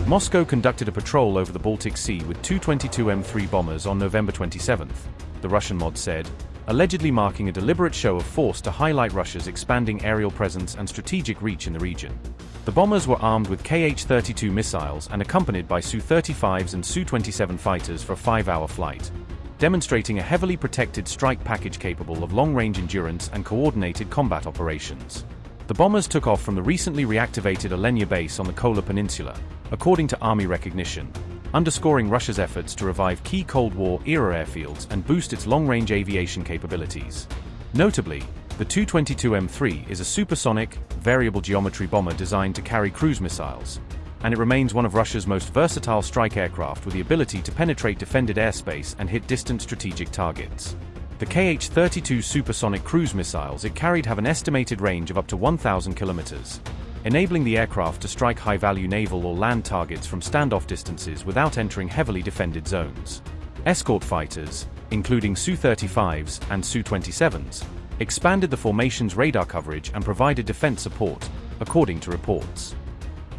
Moscow conducted a patrol over the Baltic Sea with two 22M3 bombers on November 27, the Russian mod said, allegedly marking a deliberate show of force to highlight Russia's expanding aerial presence and strategic reach in the region. The bombers were armed with Kh-32 missiles and accompanied by Su-35s and Su-27 fighters for a 5-hour flight, demonstrating a heavily protected strike package capable of long-range endurance and coordinated combat operations. The bombers took off from the recently reactivated Olenya base on the Kola Peninsula, according to Army recognition, underscoring Russia's efforts to revive key Cold War-era airfields and boost its long-range aviation capabilities. Notably, the Tu-22M3 is a supersonic, variable geometry bomber designed to carry cruise missiles, and it remains one of Russia's most versatile strike aircraft with the ability to penetrate defended airspace and hit distant strategic targets. The Kh-32 supersonic cruise missiles it carried have an estimated range of up to 1,000 kilometers, enabling the aircraft to strike high-value naval or land targets from standoff distances without entering heavily defended zones. Escort fighters, including Su-35s and Su-27s, expanded the formation's radar coverage and provided defense support, according to reports.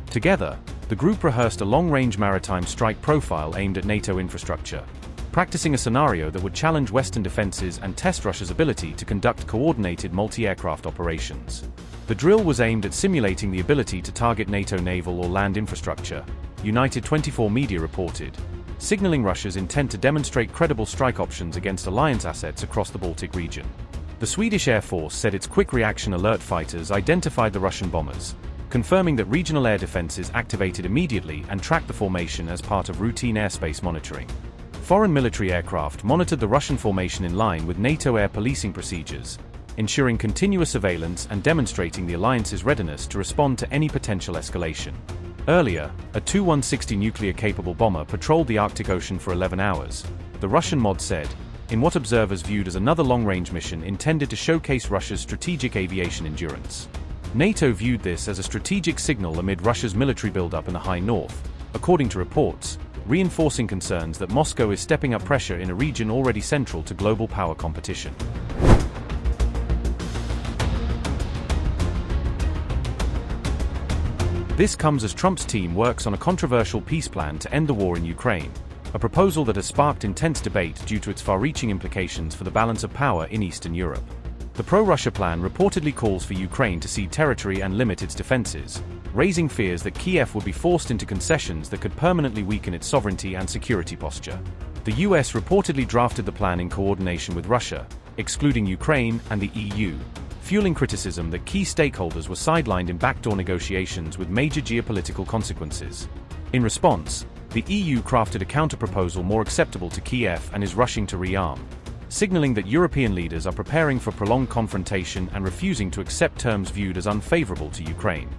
Together, the group rehearsed a long-range maritime strike profile aimed at NATO infrastructure, practicing a scenario that would challenge Western defenses and test Russia's ability to conduct coordinated multi-aircraft operations. The drill was aimed at simulating the ability to target NATO naval or land infrastructure, United 24 media reported, signaling Russia's intent to demonstrate credible strike options against alliance assets across the Baltic region. The Swedish Air Force said its quick reaction alert fighters identified the Russian bombers, confirming that regional air defenses activated immediately and tracked the formation as part of routine airspace monitoring. Foreign military aircraft monitored the Russian formation in line with NATO air policing procedures, ensuring continuous surveillance and demonstrating the alliance's readiness to respond to any potential escalation. Earlier, a Tu-160 nuclear-capable bomber patrolled the Arctic Ocean for 11 hours, the Russian mod said, in what observers viewed as another long-range mission intended to showcase Russia's strategic aviation endurance. NATO viewed this as a strategic signal amid Russia's military buildup in the high north, according to reports, reinforcing concerns that Moscow is stepping up pressure in a region already central to global power competition. This comes as Trump's team works on a controversial peace plan to end the war in Ukraine, a proposal that has sparked intense debate due to its far-reaching implications for the balance of power in Eastern Europe. The pro-Russia plan reportedly calls for Ukraine to cede territory and limit its defenses, raising fears that Kyiv would be forced into concessions that could permanently weaken its sovereignty and security posture. The US reportedly drafted the plan in coordination with Russia, excluding Ukraine and the EU, fueling criticism that key stakeholders were sidelined in backdoor negotiations with major geopolitical consequences. In response, the EU crafted a counter-proposal more acceptable to Kyiv and is rushing to rearm, signaling that European leaders are preparing for prolonged confrontation and refusing to accept terms viewed as unfavorable to Ukraine.